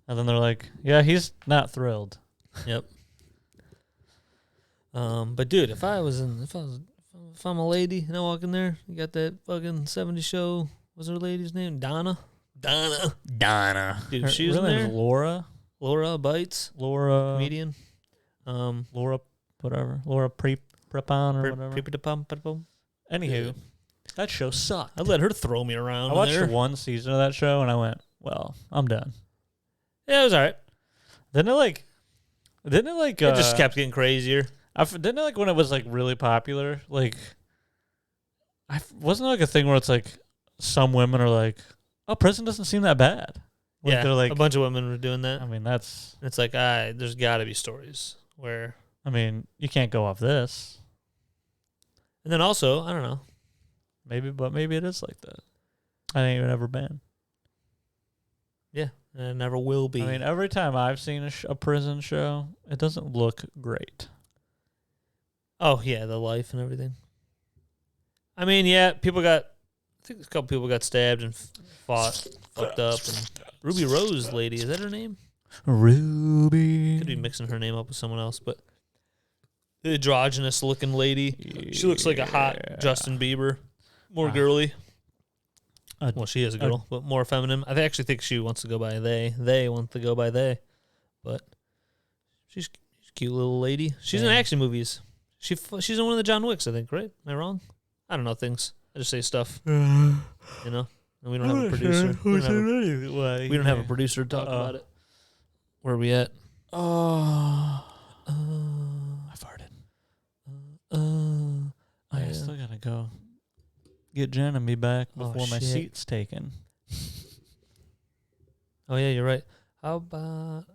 And then they're like, yeah, he's not thrilled. Yep. But dude, if I'm a lady and I walk in there, you got that fucking 70s show. What's her lady's name? Donna. Dude, she was in there. Laura Bites. Laura. Comedian. Laura, whatever. Laura Prepon or whatever. Anywho, that show sucked. I let her throw me around. I watched one season of that show and I went, well, I'm done. Yeah, it was all right. Didn't it it just kept getting crazier. Didn't it when it was like really popular? Like, Wasn't like a thing where it's like some women are like, oh, prison doesn't seem that bad. Like, Yeah, they're like, a bunch of women were doing that. I mean, that's. It's like, there's got to be stories where. I mean, you can't go off this. And then also, I don't know. Maybe it is like that. I ain't even ever been. Yeah, and it never will be. I mean, every time I've seen a prison show, it doesn't look great. Oh, yeah, the life and everything. I mean, yeah, I think a couple people got stabbed and fucked up. And Ruby Rose lady, is that her name? Ruby. Could be mixing her name up with someone else, but the androgynous looking lady. She looks like a hot Justin Bieber. More girly. Well, she is a girl, but more feminine. I actually think she wants to go by they. They want to go by they. But she's a cute little lady. She's in action movies. She's in one of the John Wicks, I think, right? Am I wrong? I don't know things. I just say stuff. You know? And we don't have a producer. We don't have a producer to talk about it. Where are we at? Oh. I farted. I still gotta go get Jen and me back before my seat's taken. Oh, yeah, you're right. How about...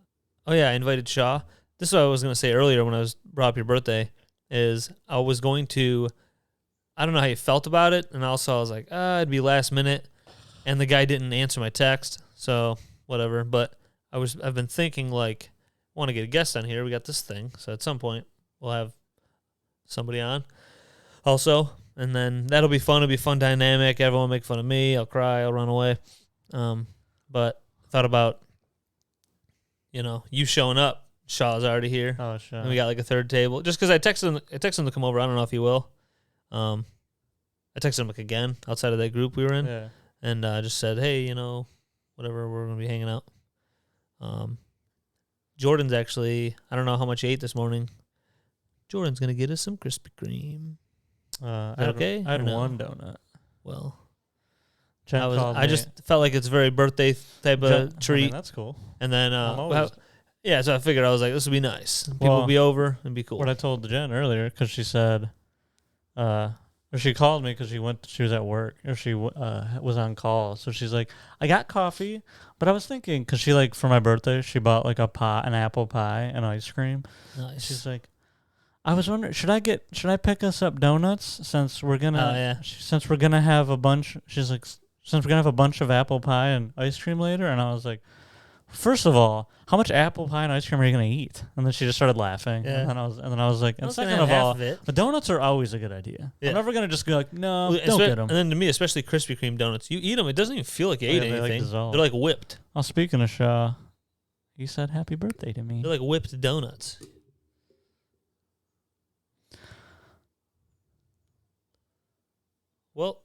Oh, yeah, I invited Shaw. This is what I was going to say earlier when I brought up your birthday, is I was going to... I don't know how you felt about it, and also I was like, it'd be last minute, and the guy didn't answer my text, so whatever. But I've been thinking, like, I want to get a guest on here. We got this thing, so at some point we'll have somebody on also, and then that'll be fun. It'll be a fun dynamic. Everyone will make fun of me. I'll cry. I'll run away. But I thought about, you showing up. Shaw's already here. Oh, Shaw. And we got like a third table. Just because I texted him to come over. I don't know if he will. I texted him like again outside of that group we were in. Yeah. And I just said, hey, whatever, we're going to be hanging out. Jordan's actually, I don't know how much he ate this morning. Jordan's going to get us some Krispy Kreme. Is that okay? I had one donut. Well, Jen I just felt like it's a very birthday type of treat. I mean, that's cool. And then, so I figured I was like, this would be nice. People would be over and be cool. What I told Jen earlier, because she said, or she called me because she was at work, or she was on call. So she's like, I got coffee, but I was thinking, because she for my birthday, she bought like an apple pie and ice cream. Nice. She's like, I was wondering, should I pick us up donuts since we're gonna have a bunch? She's like, since we're gonna have a bunch of apple pie and ice cream later, and I was like, first of all, how much apple pie and ice cream are you gonna eat? And then she just started laughing. Yeah. And then I was like, and second of all, the donuts are always a good idea. Yeah. I'm never gonna just be like, no, don't get them. And then to me, especially Krispy Kreme donuts, you eat them, it doesn't even feel like you ate anything. They're like whipped. Oh, speaking of Shaw, he said happy birthday to me. They're like whipped donuts. Well,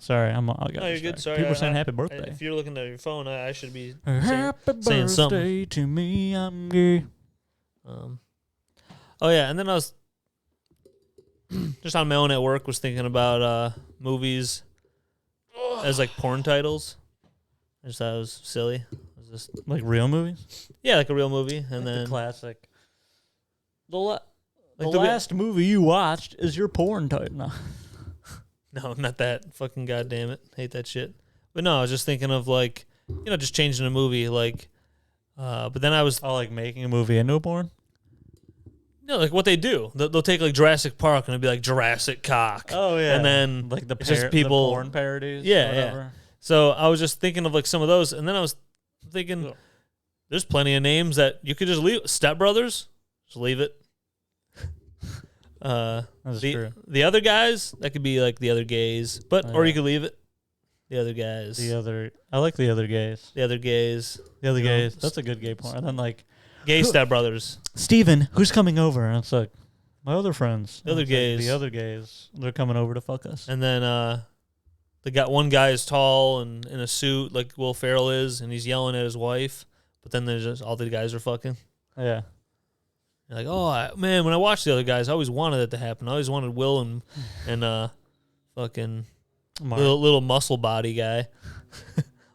sorry, I got no, you're good. Sorry, people saying happy birthday. If you're looking at your phone, I should be happy saying something. Birthday to me, I'm gay. Oh yeah, and then I was just on my own at work, was thinking about movies as like porn titles. I just thought it was silly. It was just like real movies. Yeah, like a real movie, and then the classic. The last movie you watched is your porn title. No. No, not that. Fucking goddamn it. Hate that shit. But no, I was just thinking of just changing a movie, but then I was... Oh, like making a movie into a porn? No, like what they do. They'll take like Jurassic Park and it'll be like Jurassic Cock. Oh, yeah. And then like the porn parodies? Yeah, yeah. So I was just thinking of like some of those, and then I was thinking there's plenty of names that you could just leave. Step Brothers, just leave it. That's true. The other guys, that could be like the other gays, or you could leave it. The other guys. I like the other gays. The other gays. The other gays. That's a good gay porn. And then like gay Step Brothers. Steven, who's coming over? And it's like my other friends. The other gays. The other gays. They're coming over to fuck us. And then one guy is tall and in a suit like Will Ferrell is, and he's yelling at his wife. But then there's just all the guys are fucking. Yeah. Like, man, when I watched the other guys, I always wanted that to happen. I always wanted Will and fucking little muscle body guy,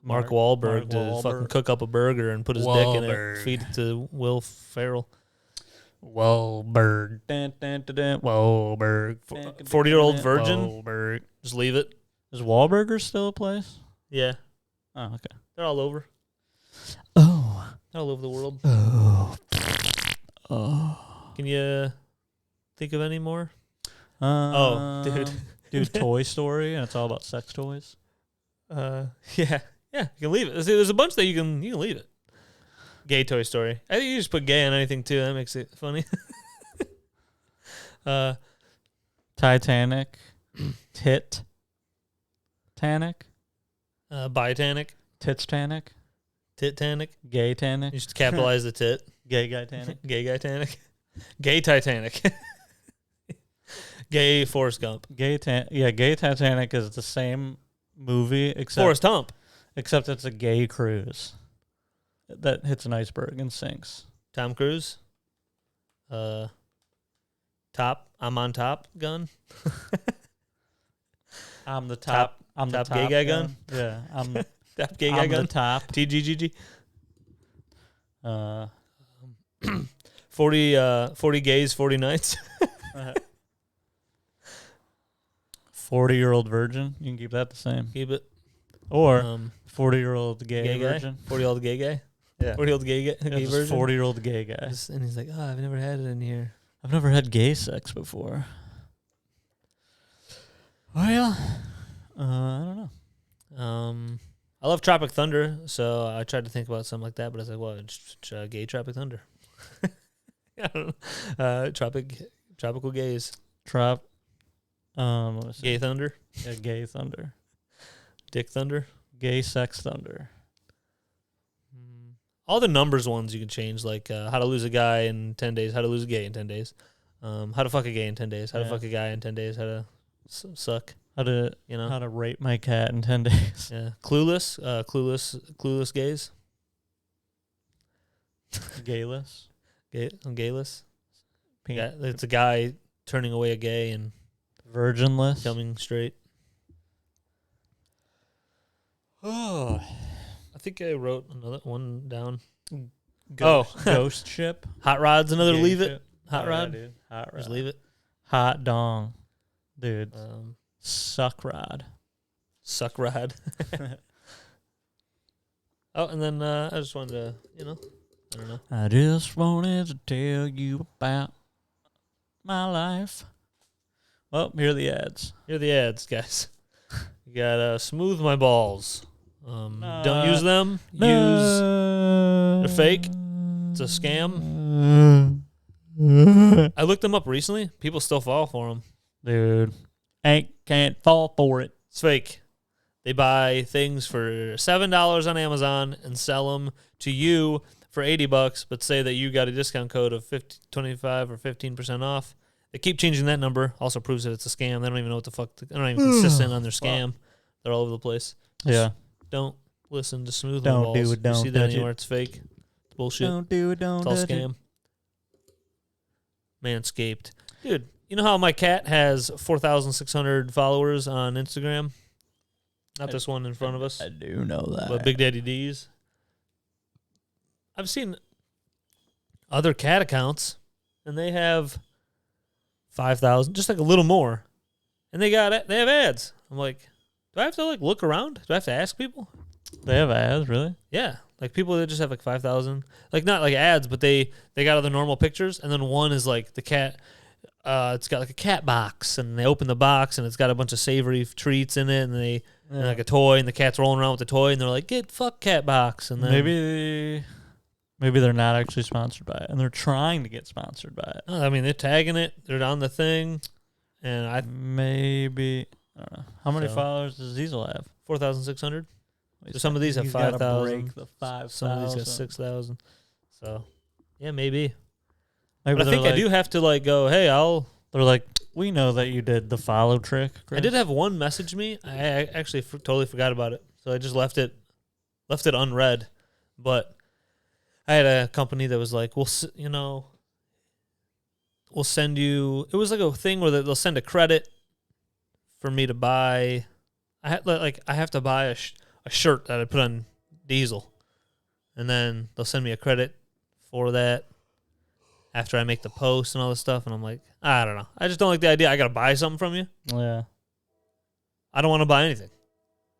Mark Wahlberg, to fucking cook up a burger and put his dick in it, feed it to Will Ferrell. Wahlberg. Dun, dun, dun, dun. Wahlberg. 40-year-old virgin. Wahlberg. Just leave it. Is Wahlburger still a place? Yeah. Oh, okay. They're all over. Oh. They're all over the world. Oh. Oh. Can you think of any more? Dude, Toy Story, and it's all about sex toys. Yeah. Yeah, you can leave it. There's a bunch that you can leave it. Gay Toy Story. I think you just put gay on anything, too. That makes it funny. Titanic. Titanic. Bitanic. Titanic. Titanic. Gay Titanic. You should capitalize the tit. Gay Guy Titanic. Gay Guy Titanic. Gay Titanic. Gay Forrest Gump. Gay Titanic is the same movie except Forrest Hump. Except it's a gay cruise that hits an iceberg and sinks. Tom Cruise. I'm on Top Gun. I'm the top. I'm the top gay guy gun. Yeah, I'm the top gay guy gun. The top. TGGG. 40 gays, 40 nights. 40-year-old virgin. You can keep that the same. Keep it. Or 40-year-old gay virgin. 40-year-old gay guy. Yeah. 40-year-old gay virgin. 40-year-old gay guy. And he's like, I've never had it in here. I've never had gay sex before. Well, I don't know. I love Tropic Thunder, so I tried to think about something like that, but I was like, well, it's gay Tropic Thunder. I don't know. Tropical gays. Gay Thunder. Yeah, Gay Thunder. Dick Thunder. Gay Sex Thunder. All the numbers ones you can change, like how to lose a guy in 10 days, how to lose a gay in 10 days, how to fuck a gay in 10 days, how to fuck a guy in 10 days, how to suck. How to rape my cat in 10 days. Yeah. Clueless gays. Gayless. Gayless. Yeah, it's a guy turning away a gay and virginless. Coming straight. Oh, I think I wrote another one down. Ghost ship. Hot rod's another gay leave ship. it. Hot rod. Yeah, dude. Hot rod. Just leave it. Hot dong. Dude. Suck rod. Suck rod. Oh, and then I just wanted to, I don't know. I just wanted to tell you about my life. Well, here are the ads. Here are the ads, guys. You got Smooth My Balls. Don't use them. They're fake. It's a scam. I looked them up recently. People still fall for them. Dude. Can't fall for it. It's fake. They buy things for $7 on Amazon and sell them to you for $80, but say that you got a discount code of 25 or 15% off. They keep changing that number. Also proves that it's a scam. They don't even know what the fuck. They're not even consistent on their scam. They're all over the place. Yeah. Don't listen to Smooth Don't Balls. do it. Don't you see that touch anywhere? it. It's fake. It's bullshit. Don't do it. Don't it's all touch scam. it. Manscaped. Dude, you know how my cat has 4,600 followers on Instagram? Not this one in front of us. I do know that. But Big Daddy D's. I've seen other cat accounts, and they have 5,000, just like a little more. And they have ads. I'm like, do I have to look around? Do I have to ask people? They have ads, really? Yeah. Like people that just have 5,000. Like not like ads, but they got other normal pictures, and then one is like the cat. It's got like a cat box, and they open the box, and it's got a bunch of savory treats in it, and and like a toy, and the cat's rolling around with the toy, and they're like, fuck cat box. And then maybe they're not actually sponsored by it, and they're trying to get sponsored by it. I mean, they're tagging it. They're on the thing, and I don't know. How many followers does Diesel have? 4,600. So some of these have 5,000. Break the 5,000. Some of these have 6,000. So, yeah, maybe. Maybe but I think I do have to go, hey, They're like, we know that you did the follow trick, Chris. I did have one message me. I actually totally forgot about it. So I just left it unread. But I had a company that was like, we'll send you. It was like a thing where they'll send a credit for me to buy. I have to buy a shirt that I put on Diesel, and then they'll send me a credit for that. after I make the post and all this stuff, and I'm like, I don't know. I just don't like the idea. I gotta buy something from you. Yeah. I don't want to buy anything.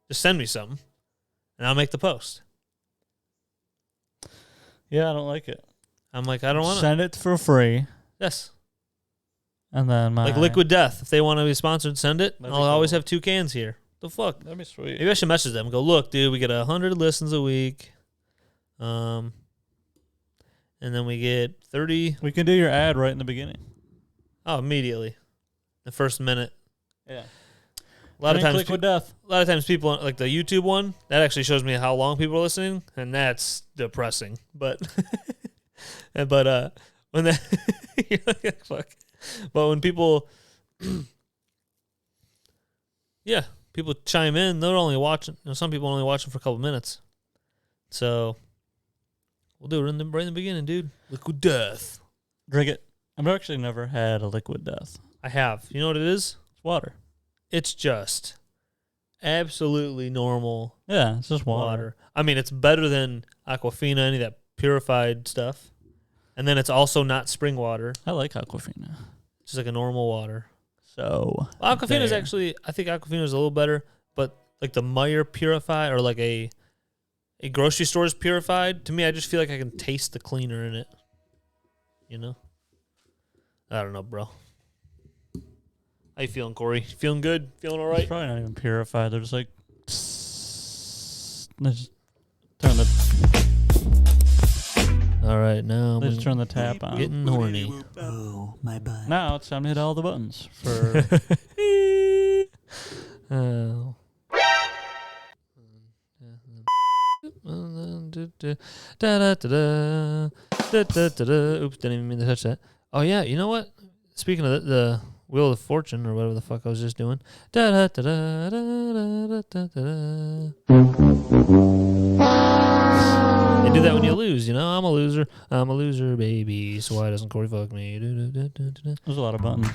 Just send me something, and I'll make the post. Yeah, I don't like it. I'm like, I don't want to. Send it for free. Yes. And then Like Liquid Death. If they want to be sponsored, send it. That'd I'll be always cool. have 2 cans here. The fuck? That'd be sweet. Maybe I should message them and go, look, dude, we get 100 listens a week. And then we get 30. We can do your ad right in the beginning. Oh, immediately. The first minute. Yeah. A lot of times Liquid Death. A lot of times people, like the YouTube one, that actually shows me how long people are listening, and that's depressing. But when that you're like, fuck. But when people yeah, people chime in, they're only watching, some people are only watching for a couple minutes. So we'll do it right in the beginning, dude. Liquid Death. Drink it. I've actually never had a Liquid Death. I have. You know what it is? It's water. It's just absolutely normal Yeah, it's just water. I mean, it's better than Aquafina, any of that purified stuff. And then it's also not spring water. I like Aquafina. It's just like a normal water. So Aquafina is actually, I think Aquafina is a little better, but like the Meyer purified or like a grocery store's purified, to me, I just feel like I can taste the cleaner in it. You know? I don't know, bro. How you feeling, Corey? Feeling good? Feeling all right? It's probably not even purified. They're just like, they just turn the All right, now they just turn the tap on. getting horny. Oh, my butt. Now it's time to hit all the buttons for. Oh. Oops, didn't even mean to touch that. Oh yeah, you know what? Speaking of the Wheel of Fortune or whatever the fuck I was just doing. They do that when you lose, you know? I'm a loser. I'm a loser, baby. So why doesn't Cory fuck me? There's a lot of buttons.